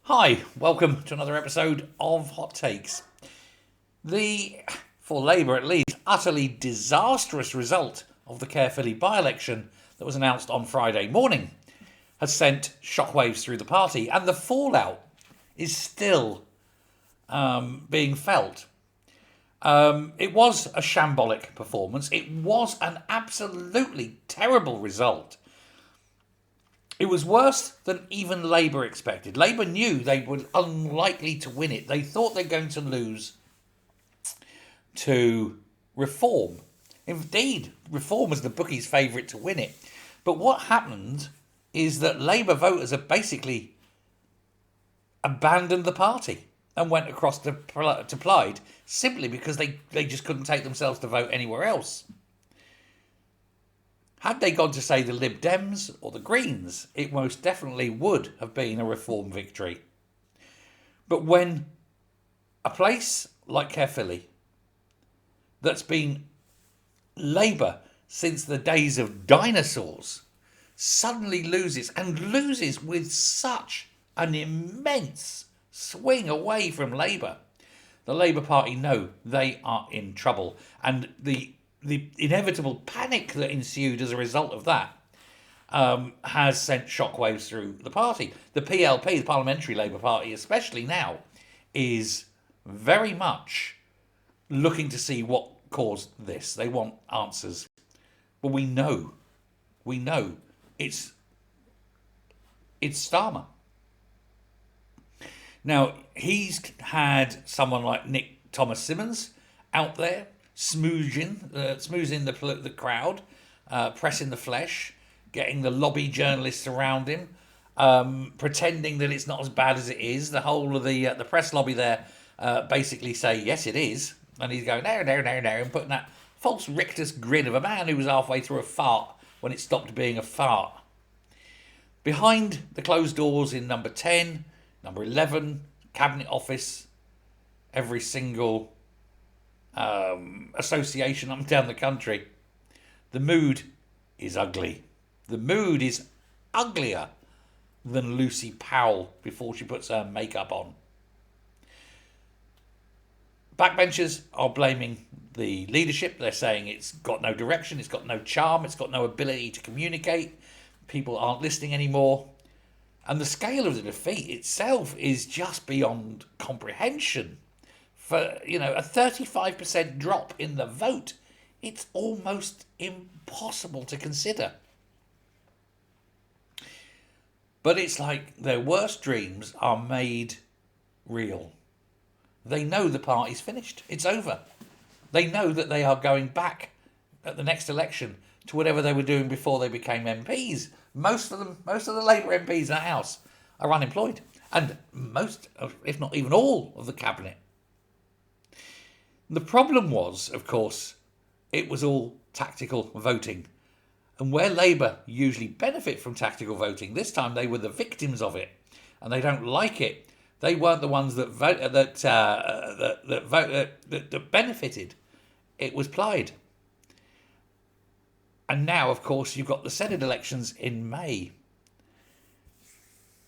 Hi, welcome to another episode of Hot Takes. For Labour at least, utterly disastrous result of the Caerphilly by-election that was announced on Friday morning has sent shockwaves through the party, and the fallout is still being felt. It was a shambolic performance. It was an absolutely terrible result. It was worse than even Labour expected. Labour knew they were unlikely to win it. They thought they're going to lose to Reform. Indeed, Reform was the bookies' favourite to win it. But what happened is that Labour voters have basically abandoned the party and went across to Plaid simply because they just couldn't take themselves to vote anywhere else. Had they gone to, say, the Lib Dems or the Greens, it most definitely would have been a Reform victory. But when a place like Caerphilly, that's been Labour since the days of dinosaurs, suddenly loses, and loses with such an immense swing away from Labour, the Labour Party know they are in trouble. And the inevitable panic that ensued as a result of that has sent shockwaves through the party. The PLP, the Parliamentary Labour Party, especially now, is very much looking to see what caused this. They want answers. But we know it's Starmer. Now, he's had someone like Nick Thomas Simmons out there smoozing the crowd, pressing the flesh, getting the lobby journalists around him, pretending that it's not as bad as it is. The whole of the press lobby there basically say, yes, it is. And he's going, no, and putting that false rictus grin of a man who was halfway through a fart when it stopped being a fart. Behind the closed doors in number 10, number 11, Cabinet Office, every single association up and down the country, the mood is ugly. The mood is uglier than Lucy Powell before she puts her makeup on. Backbenchers are blaming the leadership. They're saying it's got no direction, it's got no charm, it's got no ability to communicate. People aren't listening anymore. And the scale of the defeat itself is just beyond comprehension. For, a 35% drop in the vote, it's almost impossible to consider. But it's like their worst dreams are made real. They know the party's finished. It's over. They know that they are going back at the next election to whatever they were doing before they became MPs. Most of the Labour MPs in the House are unemployed. And most, if not even all, of the Cabinet. The problem was, of course, it was all tactical voting. And where Labour usually benefit from tactical voting, this time they were the victims of it. And they don't like it. They weren't the ones that benefited. It was Plaid. And now, of course, you've got the Senate elections in May.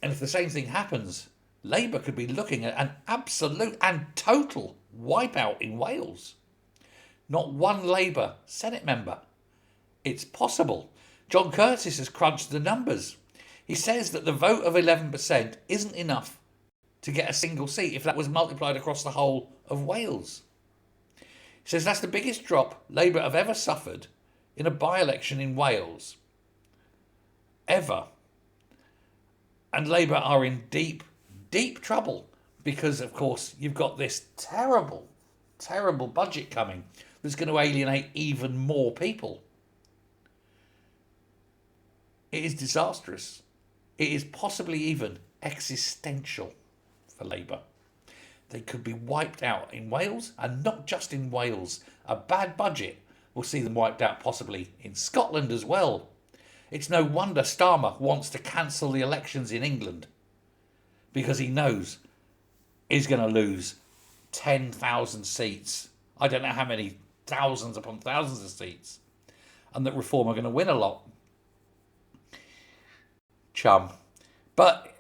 And if the same thing happens, Labour could be looking at an absolute and total wipeout in Wales. Not one Labour Senate member. It's possible. John Curtis has crunched the numbers. He says that the vote of 11% isn't enough to get a single seat if that was multiplied across the whole of Wales. He says that's the biggest drop Labour have ever suffered in a by-election in Wales. Ever. And Labour are in deep, deep trouble because, of course, you've got this terrible, terrible budget coming that's going to alienate even more people. It is disastrous. It is possibly even existential for Labour. They could be wiped out in Wales, and not just in Wales. A bad budget will see them wiped out possibly in Scotland as well. It's no wonder Starmer wants to cancel the elections in England because he knows he's going to lose 10,000 seats. I don't know how many, thousands upon thousands of seats. And that Reform are going to win a lot. Chum. But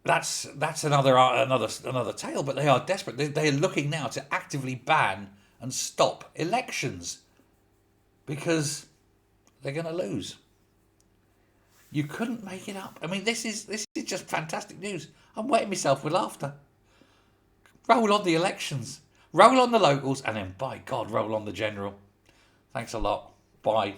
that's another tale. But they are desperate. They are looking now to actively ban and stop elections because they're going to lose. You couldn't make it up. I mean, this is just fantastic news. I'm wetting myself with laughter. Roll on the elections, roll on the locals, and then by God, roll on the general. Thanks a lot. Bye.